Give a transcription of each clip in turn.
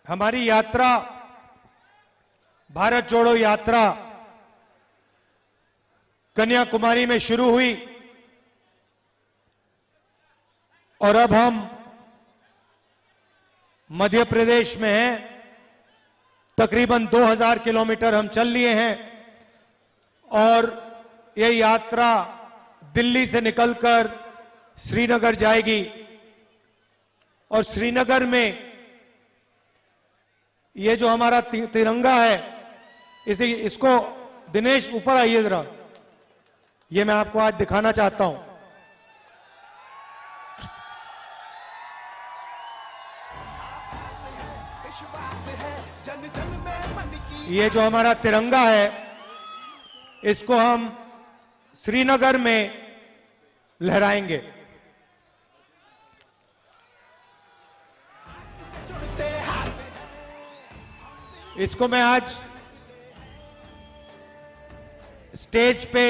हमारी यात्रा, भारत जोड़ो यात्रा कन्याकुमारी में शुरू हुई और अब हम मध्य प्रदेश में हैं। तकरीबन 2000 किलोमीटर हम चल लिए हैं और ये यात्रा दिल्ली से निकलकर श्रीनगर जाएगी और श्रीनगर में ये जो हमारा तिरंगा है, इसको दिनेश ऊपर आइए जरा, ये मैं आपको आज दिखाना चाहता हूं। ये जो हमारा तिरंगा है, इसको हम श्रीनगर में लहराएंगे। इसको मैं आज स्टेज पे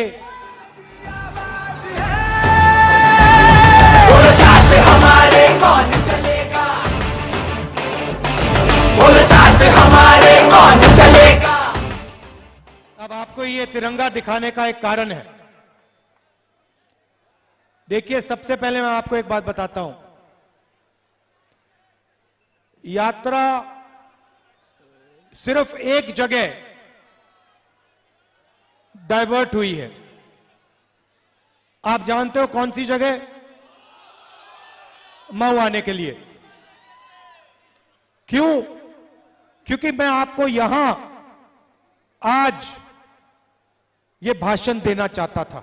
बोलो साथ हमारे कौन चलेगा, बोलो साथ हमारे कौन चलेगा। अब आपको ये तिरंगा दिखाने का एक कारण है। देखिए, सबसे पहले मैं आपको एक बात बताता हूं। यात्रा सिर्फ एक जगह डाइवर्ट हुई है। आप जानते हो कौन सी जगह? मऊ आने के लिए। क्यों? क्योंकि मैं आपको यहां आज ये भाषण देना चाहता था।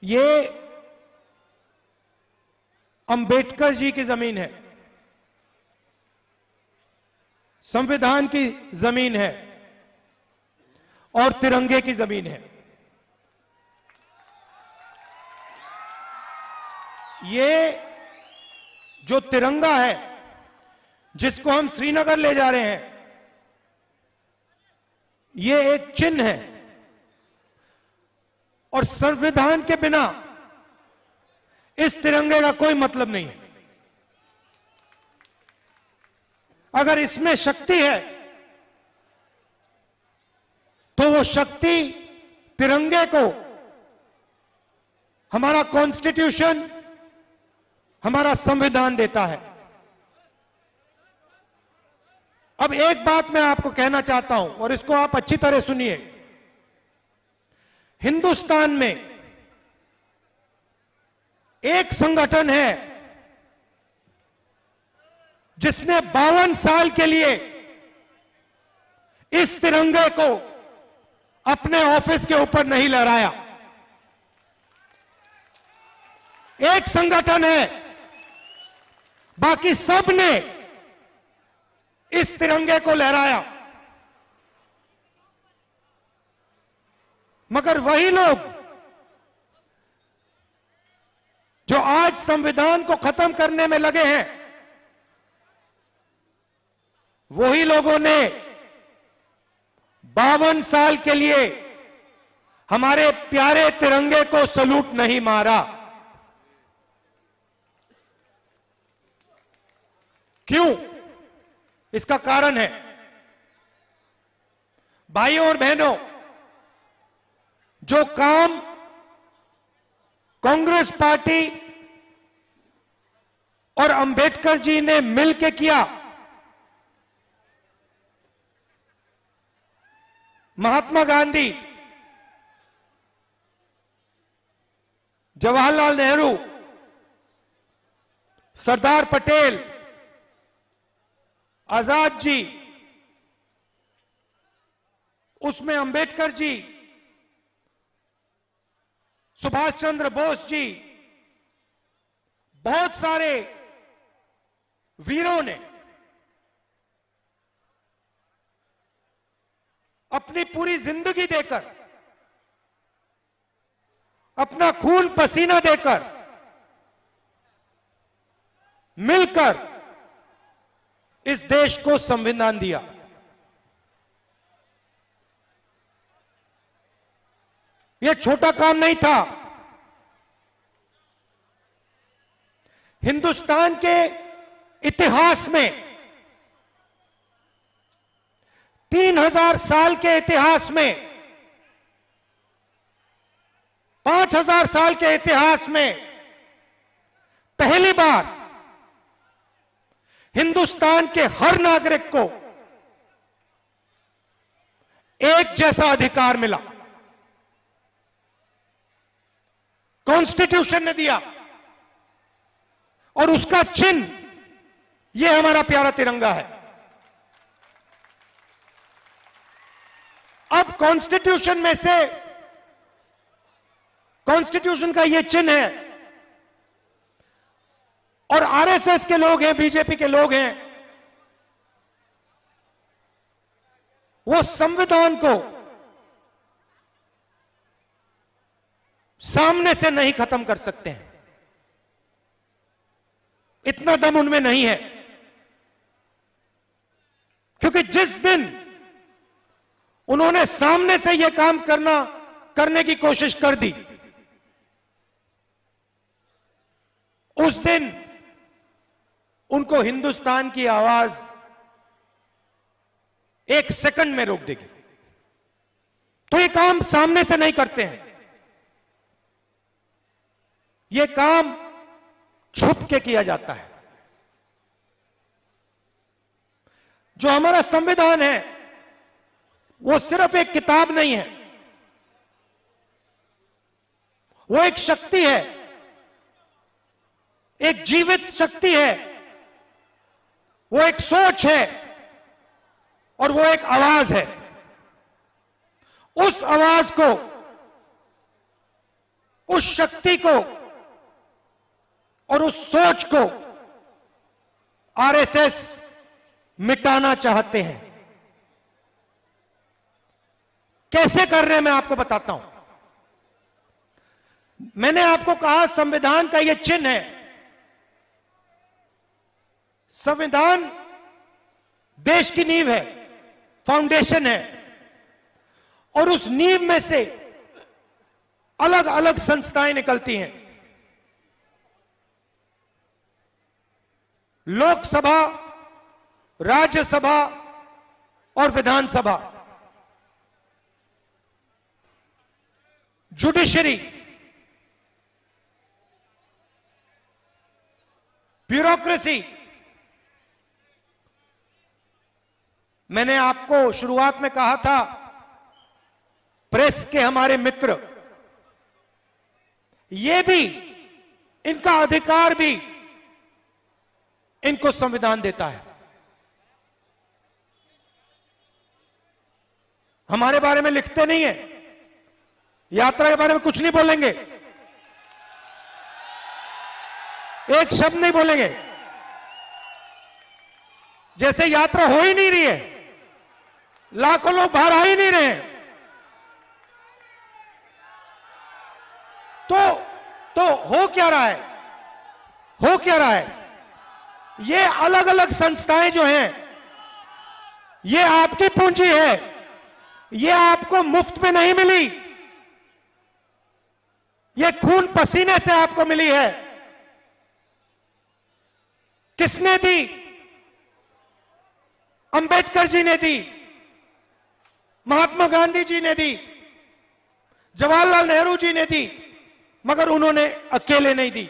ये अंबेडकर जी की जमीन है, संविधान की जमीन है और तिरंगे की जमीन है। ये जो तिरंगा है जिसको हम श्रीनगर ले जा रहे हैं, ये एक चिन्ह है और संविधान के बिना इस तिरंगे का कोई मतलब नहीं है। अगर इसमें शक्ति है तो वो शक्ति तिरंगे को हमारा कॉन्स्टिट्यूशन, हमारा संविधान देता है। अब एक बात मैं आपको कहना चाहता हूं और इसको आप अच्छी तरह सुनिए। हिंदुस्तान में एक संगठन है जिसने 52 साल के लिए इस तिरंगे को अपने ऑफिस के ऊपर नहीं लहराया। एक संगठन है, बाकी सब ने इस तिरंगे को लहराया। मगर वही लोग जो आज संविधान को खत्म करने में लगे हैं, वही लोगों ने 52 साल के लिए हमारे प्यारे तिरंगे को सलूट नहीं मारा। क्यों? इसका कारण है, भाइयों और बहनों, जो काम कांग्रेस पार्टी और अंबेडकर जी ने मिलकर किया, महात्मा गांधी, जवाहरलाल नेहरू, सरदार पटेल, आजाद जी, उसमें अंबेडकर जी, सुभाष चंद्र बोस जी, बहुत सारे वीरों ने अपनी पूरी जिंदगी देकर, अपना खून पसीना देकर, मिलकर इस देश को संविधान दिया। यह छोटा काम नहीं था। हिंदुस्तान के इतिहास में, 3000 साल के इतिहास में, 5000 साल के इतिहास में पहली बार हिंदुस्तान के हर नागरिक को एक जैसा अधिकार मिला। कॉन्स्टिट्यूशन ने दिया और उसका चिन्ह यह हमारा प्यारा तिरंगा है। अब कॉन्स्टिट्यूशन में से, कॉन्स्टिट्यूशन का यह चिन्ह है और आरएसएस के लोग हैं, बीजेपी के लोग हैं, वो संविधान को सामने से नहीं खत्म कर सकते हैं। इतना दम उनमें नहीं है, क्योंकि जिस दिन उन्होंने सामने से यह काम करने की कोशिश कर दी, उस दिन उनको हिंदुस्तान की आवाज 1 सेकंड में रोक देगी। तो ये काम सामने से नहीं करते हैं, ये काम छुप के किया जाता है। जो हमारा संविधान है वो सिर्फ एक किताब नहीं है, वो एक शक्ति है, एक जीवित शक्ति है, वो एक सोच है और वो एक आवाज है। उस आवाज को, उस शक्ति को और उस सोच को आरएसएस मिटाना चाहते हैं। कैसे कर रहे हैं मैं आपको बताता हूं। मैंने आपको कहा संविधान का यह चिन्ह है। संविधान देश की नींव है, फाउंडेशन है, और उस नींव में से अलग अलग संस्थाएं निकलती हैं। लोकसभा, राज्यसभा और विधानसभा, जुडिशरी, ब्यूरोक्रेसी। मैंने आपको शुरुआत में कहा था, प्रेस के हमारे मित्र, ये भी, इनका अधिकार भी इनको संविधान देता है। हमारे बारे में लिखते नहीं है, यात्रा के बारे में कुछ नहीं बोलेंगे, एक शब्द नहीं बोलेंगे, जैसे यात्रा हो ही नहीं रही है, लाखों लोग बाहर आ ही नहीं रहे हैं। तो हो क्या रहा है, हो क्या रहा है? ये अलग अलग संस्थाएं जो हैं, ये आपकी पूंजी है, ये आपको मुफ्त में नहीं मिली, ये खून पसीने से आपको मिली है। किसने दी? अंबेडकर जी ने दी, महात्मा गांधी जी ने दी, जवाहरलाल नेहरू जी ने दी, मगर उन्होंने अकेले नहीं दी।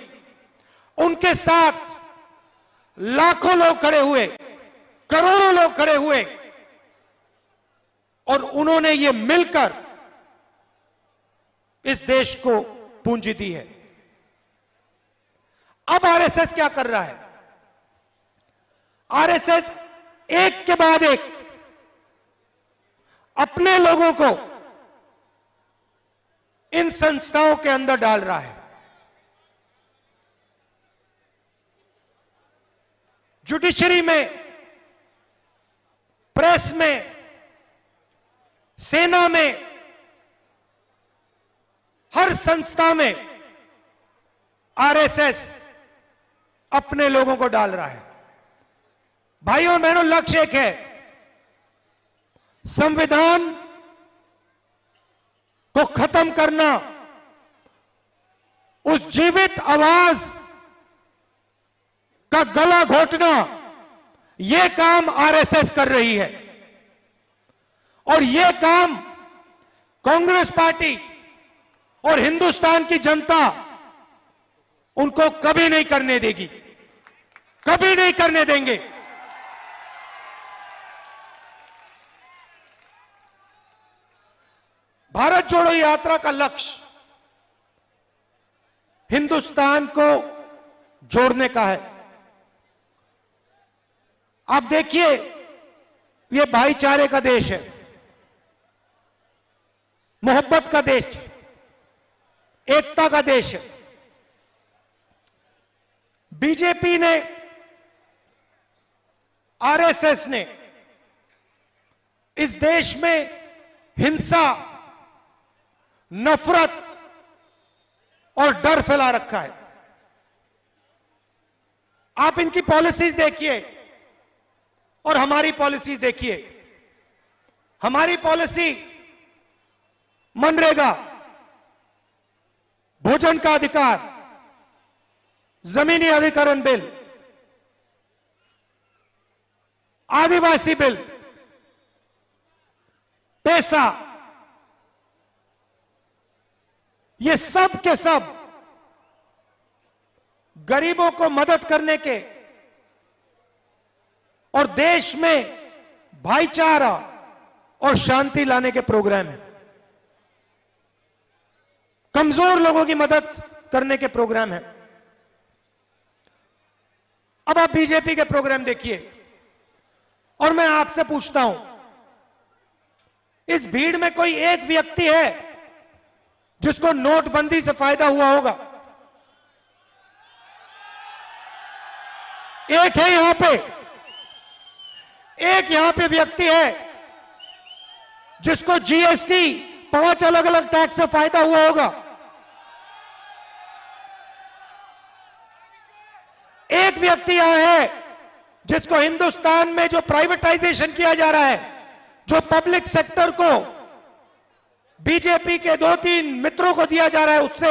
उनके साथ लाखों लोग खड़े हुए, करोड़ों लोग खड़े हुए, और उन्होंने ये मिलकर इस देश को पूंजी दी है। अब आरएसएस क्या कर रहा है? आरएसएस एक के बाद एक अपने लोगों को इन संस्थाओं के अंदर डाल रहा है। जुडिशरी में, प्रेस में, सेना में, हर संस्था में आरएसएस अपने लोगों को डाल रहा है। भाइयों और बहनों, लक्ष्य एक है, संविधान को खत्म करना, उस जीवित आवाज का गला घोटना, यह काम आरएसएस कर रही है और यह काम कांग्रेस पार्टी और हिंदुस्तान की जनता उनको कभी नहीं करने देगी, कभी नहीं करने देंगे। भारत जोड़ो यात्रा का लक्ष्य हिंदुस्तान को जोड़ने का है। आप देखिए, यह भाईचारे का देश है, मोहब्बत का देश, एकता का देश है। बीजेपी ने, आरएसएस ने इस देश में हिंसा, नफरत और डर फैला रखा है। आप इनकी पॉलिसीज देखिए और हमारी पॉलिसीज देखिए। हमारी पॉलिसी मनरेगा, भोजन का अधिकार, जमीनी अधिकरण बिल, आदिवासी बिल, पैसा, ये सब के सब गरीबों को मदद करने के और देश में भाईचारा और शांति लाने के प्रोग्राम हैं। कमजोर लोगों की मदद करने के प्रोग्राम हैं। अब आप बीजेपी के प्रोग्राम देखिए और मैं आपसे पूछता हूं, इस भीड़ में कोई एक व्यक्ति है जिसको नोटबंदी से फायदा हुआ होगा? एक है यहां पे, एक यहां पे व्यक्ति है जिसको जीएसटी 5 अलग अलग टैक्स से फायदा हुआ होगा? एक व्यक्ति यहां है जिसको हिंदुस्तान में जो प्राइवेटाइजेशन किया जा रहा है, जो पब्लिक सेक्टर को बीजेपी के 2-3 मित्रों को दिया जा रहा है, उससे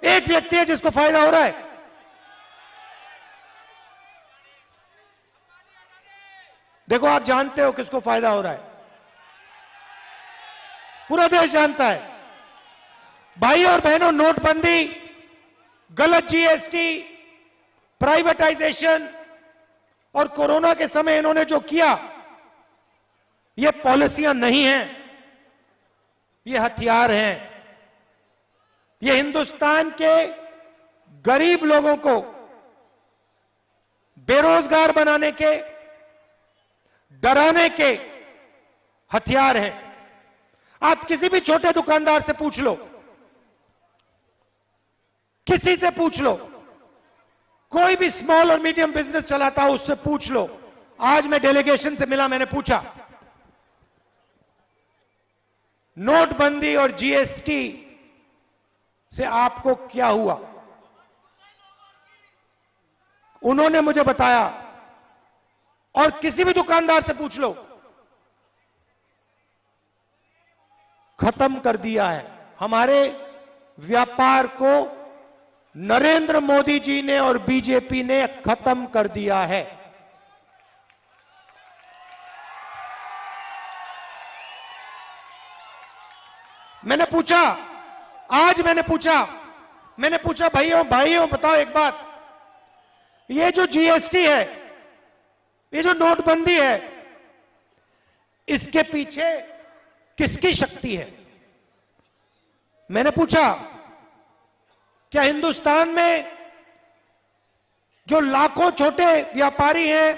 एक व्यक्ति है जिसको फायदा हो रहा है? देखो, आप जानते हो किसको फायदा हो रहा है, पूरा देश जानता है। भाई और बहनों, नोटबंदी, गलत जीएसटी, प्राइवेटाइजेशन और कोरोना के समय इन्होंने जो किया, ये पॉलिसियां नहीं हैं, ये हथियार हैं। ये हिंदुस्तान के गरीब लोगों को बेरोजगार बनाने के, डराने के हथियार हैं। आप किसी भी छोटे दुकानदार से पूछ लो, किसी से पूछ लो, कोई भी स्मॉल और मीडियम बिजनेस चलाता हो उससे पूछ लो। आज मैं डेलीगेशन से मिला, मैंने पूछा नोटबंदी और जीएसटी से आपको क्या हुआ? उन्होंने मुझे बताया, और किसी भी दुकानदार से पूछ लो, खत्म कर दिया है। हमारे व्यापार को नरेंद्र मोदी जी ने और बीजेपी ने खत्म कर दिया है। मैंने पूछा, आज मैंने पूछा भाइयों बताओ एक बात, ये जो जीएसटी है, ये जो नोटबंदी है, इसके पीछे किसकी शक्ति है? मैंने पूछा, क्या हिंदुस्तान में जो लाखों छोटे व्यापारी हैं,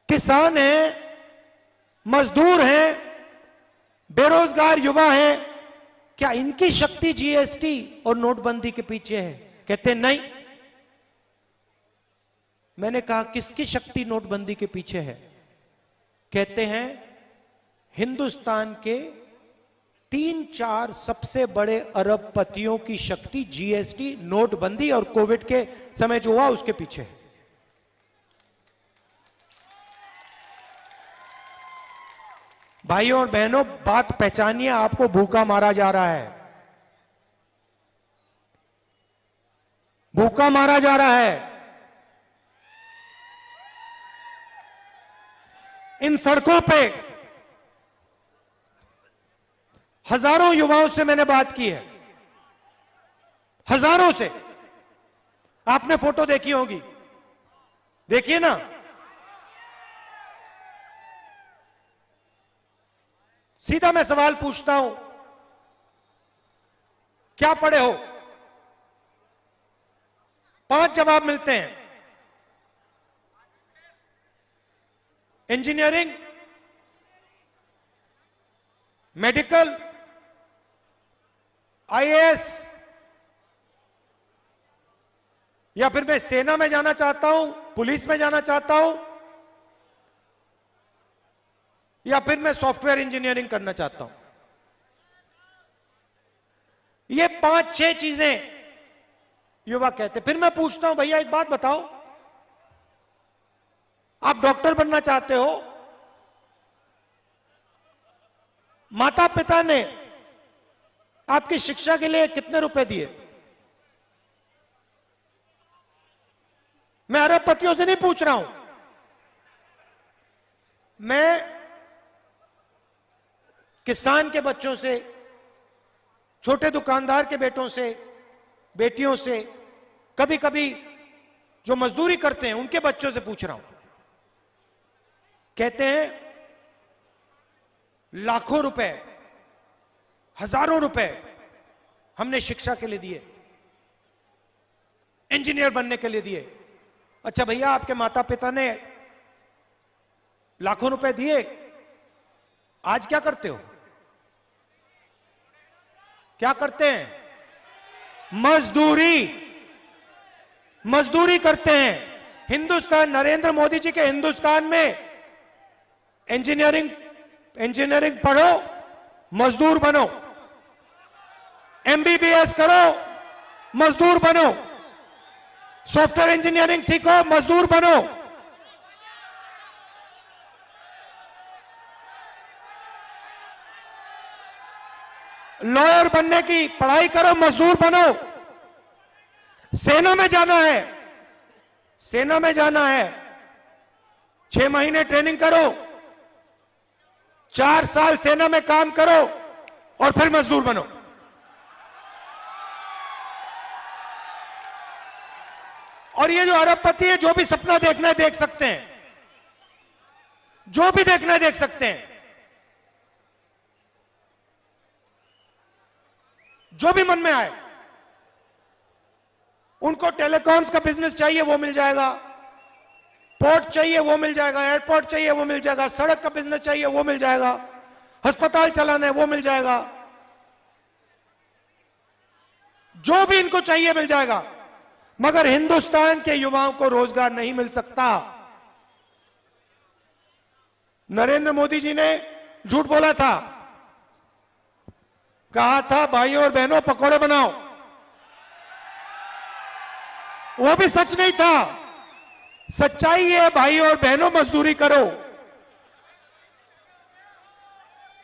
किसान हैं, मजदूर हैं, बेरोजगार युवा हैं, क्या इनकी शक्ति जीएसटी और नोटबंदी के पीछे है? कहते नहीं। मैंने कहा, किसकी शक्ति नोटबंदी के पीछे है? कहते हैं हिंदुस्तान के 3-4 सबसे बड़े अरबपतियों की शक्ति जीएसटी, नोटबंदी और कोविड के समय जो हुआ उसके पीछे है। भाइयों और बहनों, बात पहचानिए, आपको भूखा मारा जा रहा है, भूखा मारा जा रहा है। इन सड़कों पे हजारों युवाओं से मैंने बात की है, हजारों से। आपने फोटो देखी होगी, देखिए ना। सीधा मैं सवाल पूछता हूं, क्या पढ़े हो? 5 जवाब मिलते हैं। इंजीनियरिंग, मेडिकल, आईएएस, या फिर मैं सेना में जाना चाहता हूं, पुलिस में जाना चाहता हूं, या फिर मैं सॉफ्टवेयर इंजीनियरिंग करना चाहता हूं। ये 5-6 चीजें युवा कहते। फिर मैं पूछता हूं, भैया एक बात बताओ, आप डॉक्टर बनना चाहते हो, माता पिता ने आपकी शिक्षा के लिए कितने रुपए दिए? मैं अरबपतियों से नहीं पूछ रहा हूं, मैं किसान के बच्चों से, छोटे दुकानदार के बेटों से, बेटियों से, कभी कभी जो मजदूरी करते हैं उनके बच्चों से पूछ रहा हूं। कहते हैं लाखों रुपए, हजारों रुपए हमने शिक्षा के लिए दिए, इंजीनियर बनने के लिए दिए। अच्छा भैया, आपके माता पिता ने लाखों रुपए दिए, आज क्या करते हो? क्या करते हैं? मजदूरी करते हैं। हिंदुस्तान, नरेंद्र मोदी जी के हिंदुस्तान में इंजीनियरिंग पढ़ो, मजदूर बनो, एमबीबीएस करो, मजदूर बनो, सॉफ्टवेयर इंजीनियरिंग सीखो, मजदूर बनो। लॉयर बनने की पढ़ाई करो, मजदूर बनो। सेना में जाना है, 6 महीने ट्रेनिंग करो, 4 साल सेना में काम करो और फिर मजदूर बनो। और ये जो अरबपति है, जो भी सपना देखना है देख सकते हैं, जो भी देखना है देख सकते हैं, जो भी मन में आए। उनको टेलीकॉम्स का बिजनेस चाहिए वो मिल जाएगा, पोर्ट चाहिए वो मिल जाएगा, एयरपोर्ट चाहिए वो मिल जाएगा, सड़क का बिजनेस चाहिए वो मिल जाएगा, अस्पताल चलाना है वो मिल जाएगा, जो भी इनको चाहिए मिल जाएगा। मगर हिंदुस्तान के युवाओं को रोजगार नहीं मिल सकता। नरेंद्र मोदी जी ने झूठ बोला था, कहा था भाइयों और बहनों पकौड़े बनाओ, वो भी सच नहीं था। सच्चाई है भाइयों और बहनों, मजदूरी करो।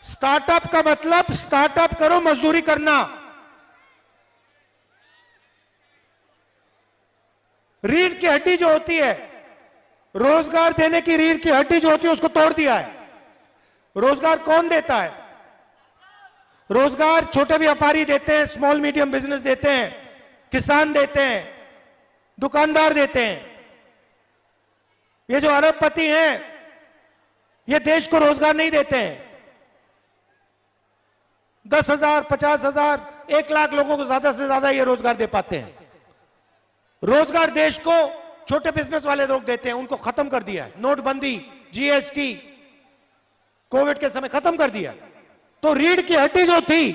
स्टार्टअप का मतलब स्टार्टअप करो, मजदूरी करना। रीढ़ की हड्डी जो होती है, रोजगार देने की रीढ़ की हड्डी जो होती है, उसको तोड़ दिया है। रोजगार कौन देता है? रोजगार छोटे व्यापारी देते हैं, स्मॉल मीडियम बिजनेस देते हैं, किसान देते हैं, दुकानदार देते हैं। ये जो अरबपति हैं, ये देश को रोजगार नहीं देते हैं। 10,000, 50,000, 1 लाख लोगों को ज्यादा से ज्यादा ये रोजगार दे पाते हैं। रोजगार देश को छोटे बिजनेस वाले लोग देते हैं, उनको खत्म कर दिया है। नोटबंदी, जीएसटी, कोविड के समय खत्म कर दिया। तो रीढ़ की हड्डी जो थी,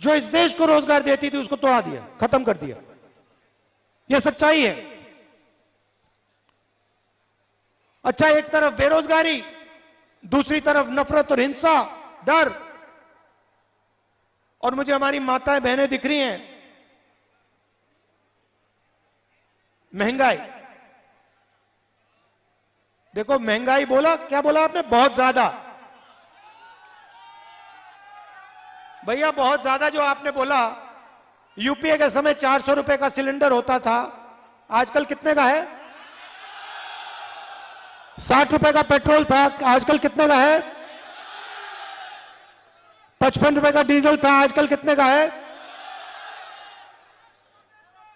जो इस देश को रोजगार देती थी, उसको तोड़ा दिया, खत्म कर दिया। यह सच्चाई है। अच्छा, एक तरफ बेरोजगारी, दूसरी तरफ नफरत और हिंसा, डर। और मुझे हमारी माताएं बहनें दिख रही हैं, महंगाई देखो, महंगाई बोला, क्या बोला आपने? बहुत ज्यादा। भैया बहुत ज्यादा जो आपने बोला, यूपीए के समय 400 रुपए का सिलेंडर होता था, आजकल कितने का है? ₹60 का पेट्रोल था, आजकल कितने का है? ₹55 का डीजल था, आजकल कितने का है?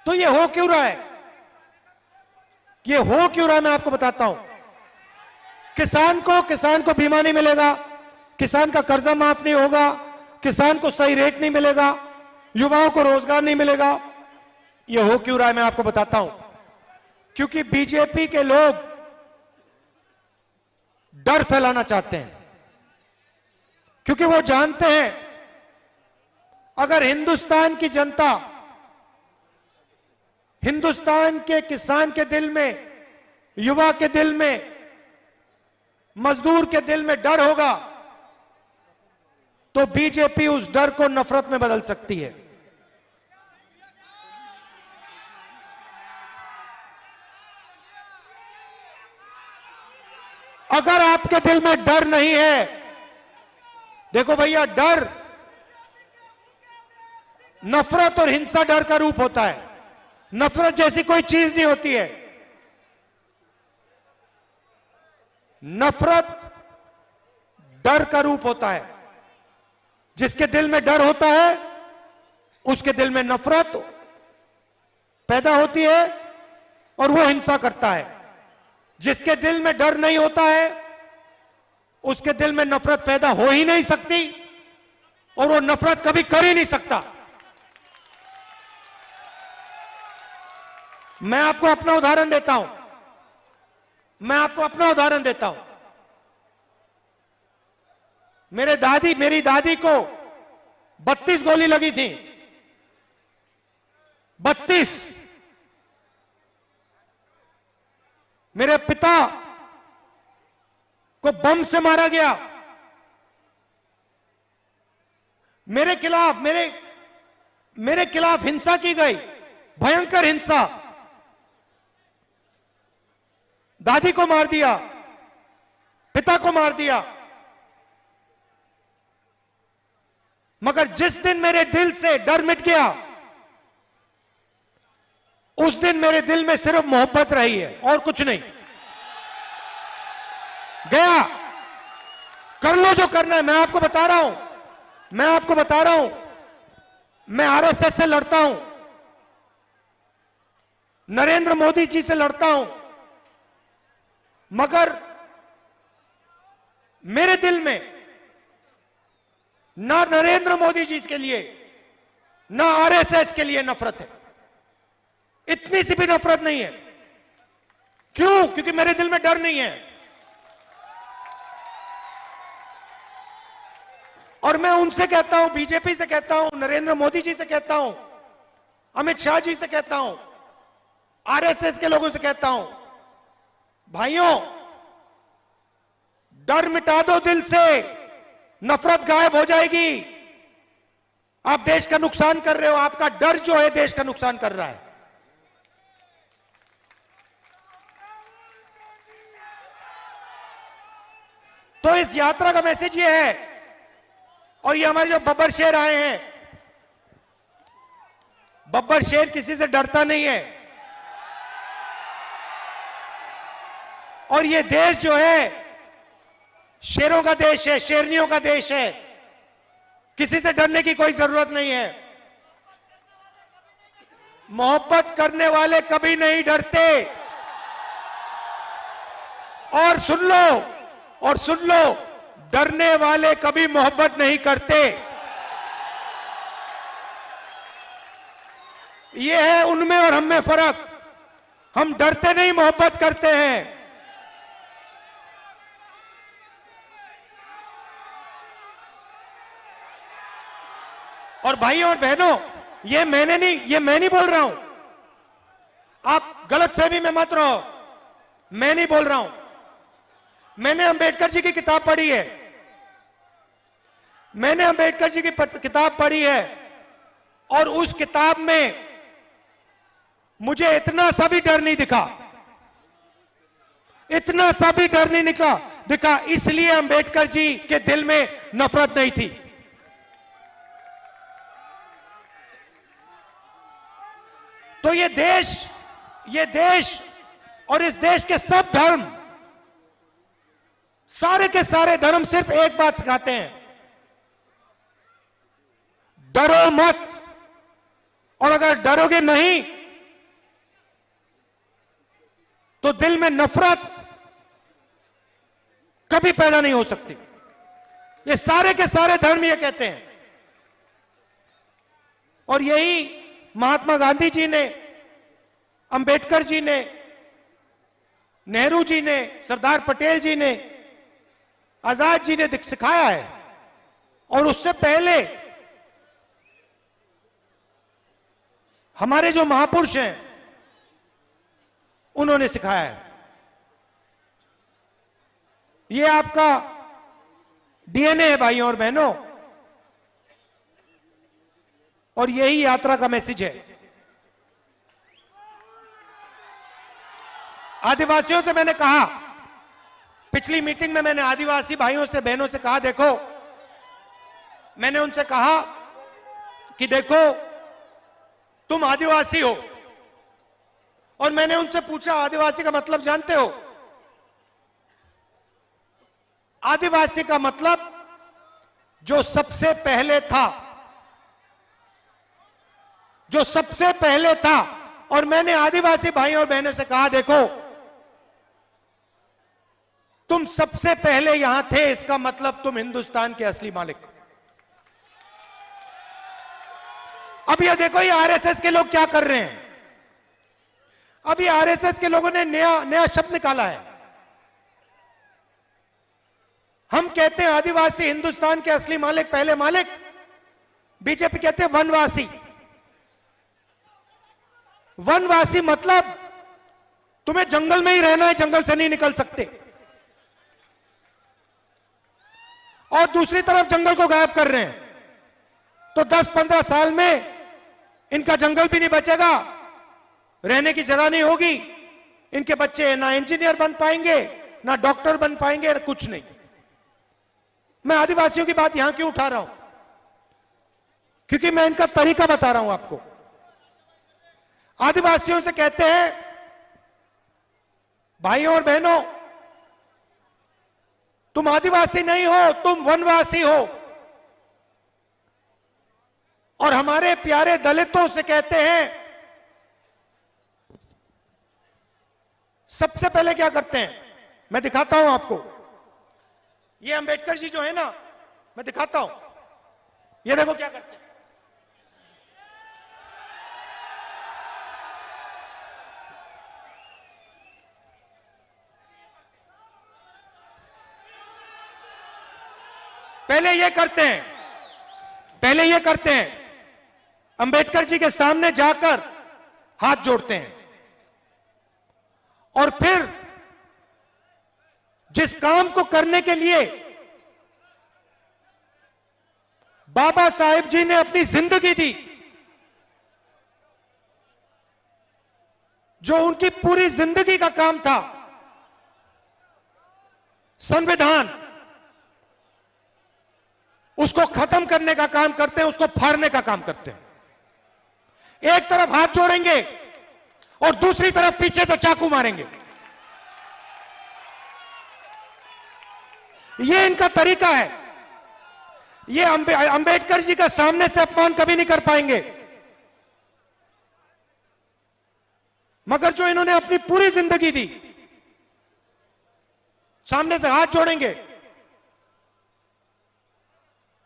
तो ये हो क्यों रहा है? ये हो क्यों रहा है मैं आपको बताता हूं। किसान को बीमा नहीं मिलेगा, किसान का कर्जा माफ नहीं होगा, किसान को सही रेट नहीं मिलेगा, युवाओं को रोजगार नहीं मिलेगा। ये हो क्यों रहा है मैं आपको बताता हूं। क्योंकि बीजेपी के लोग डर फैलाना चाहते हैं, क्योंकि वो जानते हैं अगर हिंदुस्तान की जनता, हिंदुस्तान के किसान के दिल में, युवा के दिल में, मजदूर के दिल में डर होगा तो बीजेपी उस डर को नफरत में बदल सकती है। अगर आपके दिल में डर नहीं है, देखो भैया, डर नफरत और हिंसा डर का रूप होता है। नफरत जैसी कोई चीज नहीं होती है। नफरत डर का रूप होता है। जिसके दिल में डर होता है उसके दिल में नफरत पैदा होती है और वो हिंसा करता है। जिसके दिल में डर नहीं होता है उसके दिल में नफरत पैदा हो ही नहीं सकती और वो नफरत कभी कर ही नहीं सकता। मैं आपको अपना उदाहरण देता हूं। मेरी दादी को 32 गोली लगी थी। 32। मेरे पिता को बम से मारा गया। मेरे खिलाफ हिंसा की गई, भयंकर हिंसा। दादी को मार दिया, पिता को मार दिया। मगर जिस दिन मेरे दिल से डर मिट गया उस दिन मेरे दिल में सिर्फ मोहब्बत रही है और कुछ नहीं। गया, कर लो जो करना है। मैं आपको बता रहा हूं, मैं आरएसएस से लड़ता हूं, नरेंद्र मोदी जी से लड़ता हूं, मगर मेरे दिल में ना नरेंद्र मोदी जी के लिए ना आरएसएस के लिए नफरत है। इतनी सी भी नफरत नहीं है। क्यों? क्योंकि मेरे दिल में डर नहीं है। और मैं उनसे कहता हूं, बीजेपी से कहता हूं, नरेंद्र मोदी जी से कहता हूं, अमित शाह जी से कहता हूं, आरएसएस के लोगों से कहता हूं, भाइयों, डर मिटा दो दिल से, नफरत गायब हो जाएगी। आप देश का नुकसान कर रहे हो। आपका डर जो है देश का नुकसान कर रहा है। तो इस यात्रा का मैसेज ये है, और ये हमारे जो बब्बर शेर आए हैं, बब्बर शेर किसी से डरता नहीं है। और ये देश जो है शेरों का देश है, शेरनियों का देश है। किसी से डरने की कोई जरूरत नहीं है। मोहब्बत करने वाले कभी नहीं डरते। और सुन लो, डरने वाले कभी मोहब्बत नहीं करते। यह है उनमें और हम में फर्क। हम डरते नहीं, मोहब्बत करते हैं। और भाइयों और बहनों, ये मैं नहीं बोल रहा हूं। आप गलतफहमी में मत रहो। मैं नहीं बोल रहा हूं। मैंने अंबेडकर जी की किताब पढ़ी है। और उस किताब में मुझे इतना सा भी डर नहीं दिखा। दिखा इसलिए अंबेडकर जी के दिल में नफरत नहीं थी। तो ये देश और इस देश के सब धर्म सारे के सारे धर्म सिर्फ एक बात सिखाते हैं, डरो मत। और अगर डरोगे नहीं तो दिल में नफरत कभी पैदा नहीं हो सकती। ये सारे के सारे धर्म ये कहते हैं। और यही महात्मा गांधी जी ने, अंबेडकर जी ने, नेहरू जी ने, सरदार पटेल जी ने, आजाद जी ने सिखाया है। और उससे पहले हमारे जो महापुरुष हैं उन्होंने सिखाया है। ये आपका डीएनए है भाइयों और बहनों, और यही यात्रा का मैसेज है। आदिवासियों से मैंने कहा, पिछली मीटिंग में मैंने आदिवासी भाइयों से बहनों से कहा, देखो, मैंने उनसे कहा कि देखो तुम आदिवासी हो। और मैंने उनसे पूछा, आदिवासी का मतलब जानते हो? आदिवासी का मतलब जो सबसे पहले था, जो सबसे पहले था। और मैंने आदिवासी भाइयों और बहनों से कहा, देखो तुम सबसे पहले यहां थे, इसका मतलब तुम हिंदुस्तान के असली मालिक। अब ये देखो, ये आरएसएस के लोग क्या कर रहे हैं। अभी आरएसएस के लोगों ने नया शब्द निकाला है। हम कहते हैं आदिवासी हिंदुस्तान के असली मालिक, पहले मालिक। बीजेपी कहते हैं वनवासी। वनवासी मतलब तुम्हें जंगल में ही रहना है, जंगल से नहीं निकल सकते। और दूसरी तरफ जंगल को गायब कर रहे हैं। तो 10-15 साल में इनका जंगल भी नहीं बचेगा, रहने की जगह नहीं होगी, इनके बच्चे ना इंजीनियर बन पाएंगे, ना डॉक्टर बन पाएंगे, ना कुछ नहीं। मैं आदिवासियों की बात यहां क्यों उठा रहा हूं? क्योंकि मैं इनका तरीका बता रहा हूं आपको। आदिवासियों से कहते हैं, भाइयों और बहनों, तुम आदिवासी नहीं हो, तुम वनवासी हो। और हमारे प्यारे दलितों से कहते हैं, सबसे पहले क्या करते हैं, मैं दिखाता हूं आपको। ये अंबेडकर जी जो है ना, मैं दिखाता हूं, ये देखो क्या करते हैं। पहले ये करते हैं, अंबेडकर जी के सामने जाकर हाथ जोड़ते हैं। और फिर जिस काम को करने के लिए बाबा साहेब जी ने अपनी जिंदगी दी, जो उनकी पूरी जिंदगी का काम था, संविधान, उसको खत्म करने का काम करते हैं, उसको फाड़ने का काम करते हैं। एक तरफ हाथ जोड़ेंगे और दूसरी तरफ पीछे से चाकू मारेंगे। ये इनका तरीका है। ये अंबेडकर जी का सामने से अपमान कभी नहीं कर पाएंगे, मगर जो इन्होंने अपनी पूरी जिंदगी दी, सामने से हाथ जोड़ेंगे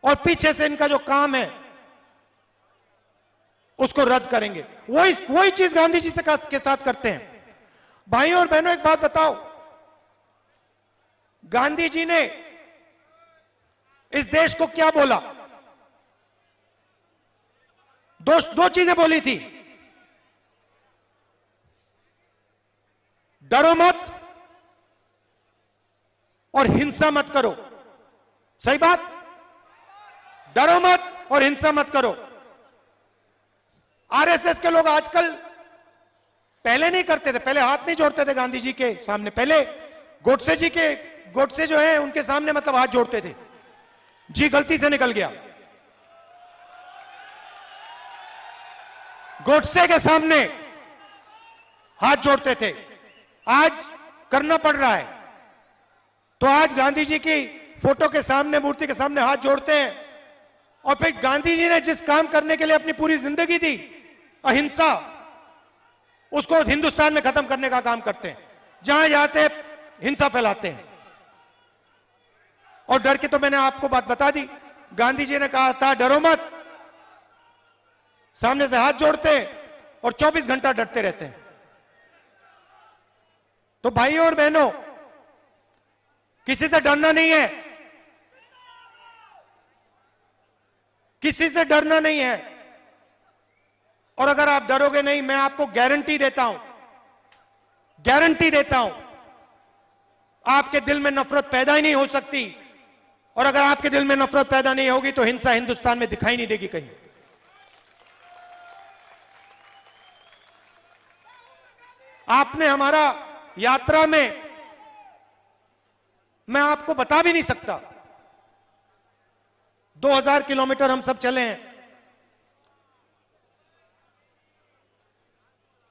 और पीछे से इनका जो काम है उसको रद्द करेंगे। वही चीज गांधी जी के साथ करते हैं। भाइयों और बहनों, एक बात बताओ, गांधी जी ने इस देश को क्या बोला? दो चीजें बोली थी, डरो मत और हिंसा मत करो। सही बात, डरो मत और हिंसा मत करो। आरएसएस के लोग आजकल, पहले नहीं करते थे, पहले हाथ नहीं जोड़ते थे गांधी जी के सामने। पहले गोडसे जो है उनके सामने मतलब हाथ जोड़ते थे। जी गलती से निकल गया। गोडसे के सामने हाथ जोड़ते थे, आज करना पड़ रहा है। तो आज गांधी जी की फोटो के सामने, मूर्ति के सामने हाथ जोड़ते हैं और फिर गांधी जी ने जिस काम करने के लिए अपनी पूरी जिंदगी दी, अहिंसा, उसको हिंदुस्तान में खत्म करने का काम करते हैं। जहां जाते हिंसा फैलाते हैं। और डर की तो मैंने आपको बात बता दी। गांधी जी ने कहा था डरो मत, सामने से हाथ जोड़ते और 24 घंटा डरते रहते हैं। तो भाइयों और बहनों, किसी से डरना नहीं है, किसी से डरना नहीं है। और अगर आप डरोगे नहीं, मैं आपको गारंटी देता हूं, गारंटी देता हूं, आपके दिल में नफरत पैदा ही नहीं हो सकती। और अगर आपके दिल में नफरत पैदा नहीं होगी तो हिंसा हिंदुस्तान में दिखाई नहीं देगी कहीं। आपने हमारा यात्रा में, मैं आपको बता भी नहीं सकता, 2000 किलोमीटर हम सब चले हैं।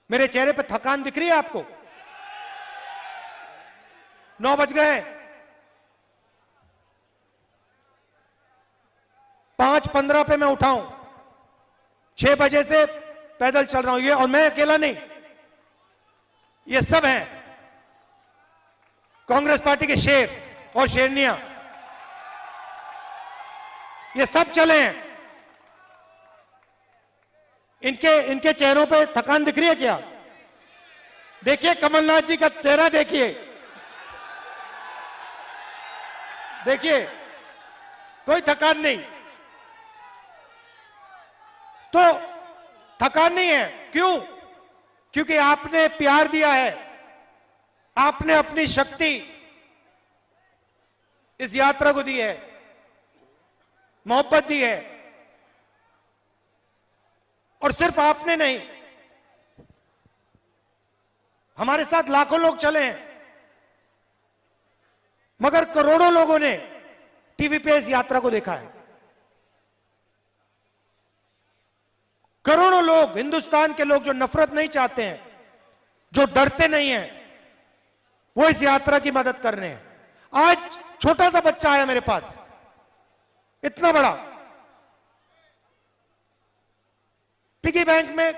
मेरे चेहरे पे थकान दिख रही है आपको? 9 बज गए, 5:15 पे मैं उठाऊं, 6 बजे से पैदल चल रहा हूं। ये, और मैं अकेला नहीं, ये सब हैं कांग्रेस पार्टी के शेर और शेरनियां, ये सब चले हैं। इनके चेहरों पे थकान दिख रही है क्या? देखिए कमलनाथ जी का चेहरा देखिए, देखिए कोई थकान नहीं। तो थकान नहीं है, क्यों? क्योंकि आपने प्यार दिया है, आपने अपनी शक्ति इस यात्रा को दी है, मोहब्बत दी है। और सिर्फ आपने नहीं, हमारे साथ लाखों लोग चले हैं, मगर करोड़ों लोगों ने टीवी पे इस यात्रा को देखा है। करोड़ों लोग, हिंदुस्तान के लोग जो नफरत नहीं चाहते हैं, जो डरते नहीं हैं, वो इस यात्रा की मदद कर रहे हैं। आज छोटा सा बच्चा आया मेरे पास, इतना बड़ा, पिगी बैंक में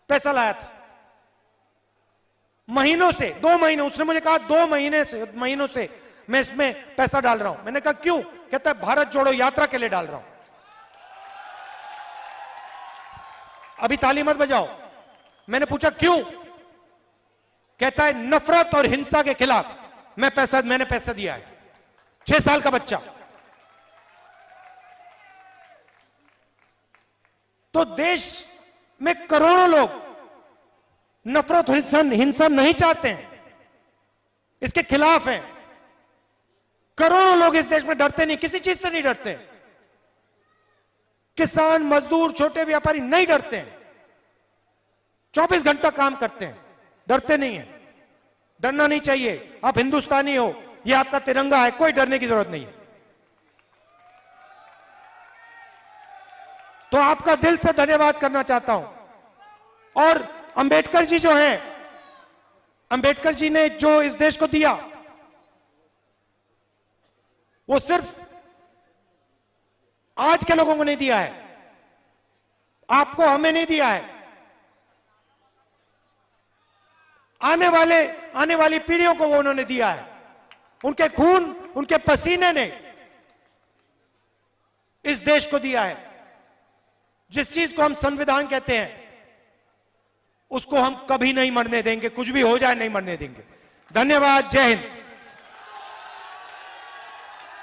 पैसा लाया था, महीनों से, 2 महीने, उसने मुझे कहा 2 महीनों से मैं इसमें पैसा डाल रहा हूं। मैंने कहा क्यों? कहता है भारत जोड़ो यात्रा के लिए डाल रहा हूं। अभी ताली मत बजाओ। मैंने पूछा क्यों? कहता है नफरत और हिंसा के खिलाफ मैंने पैसा दिया है। 6 साल का बच्चा। तो देश में करोड़ों लोग नफरत और हिंसा नहीं चाहते हैं, इसके खिलाफ हैं। करोड़ों लोग इस देश में डरते नहीं, किसी चीज से नहीं डरते। किसान, मजदूर, छोटे व्यापारी नहीं डरते हैं, 24 घंटा काम करते हैं, डरते नहीं है। डरना नहीं चाहिए। आप हिंदुस्तानी हो, यह आपका तिरंगा है, कोई डरने की जरूरत नहीं है। तो आपका दिल से धन्यवाद करना चाहता हूं। और अंबेडकर जी जो हैं, अंबेडकर जी ने जो इस देश को दिया, वो सिर्फ आज के लोगों को नहीं दिया है, आपको, हमें नहीं दिया है। आने वाली पीढ़ियों को वो उन्होंने दिया है। उनके खून, उनके पसीने ने इस देश को दिया है। जिस चीज को हम संविधान कहते हैं, उसको हम कभी नहीं मरने देंगे, कुछ भी हो जाए नहीं मरने देंगे। धन्यवाद। जय हिंद।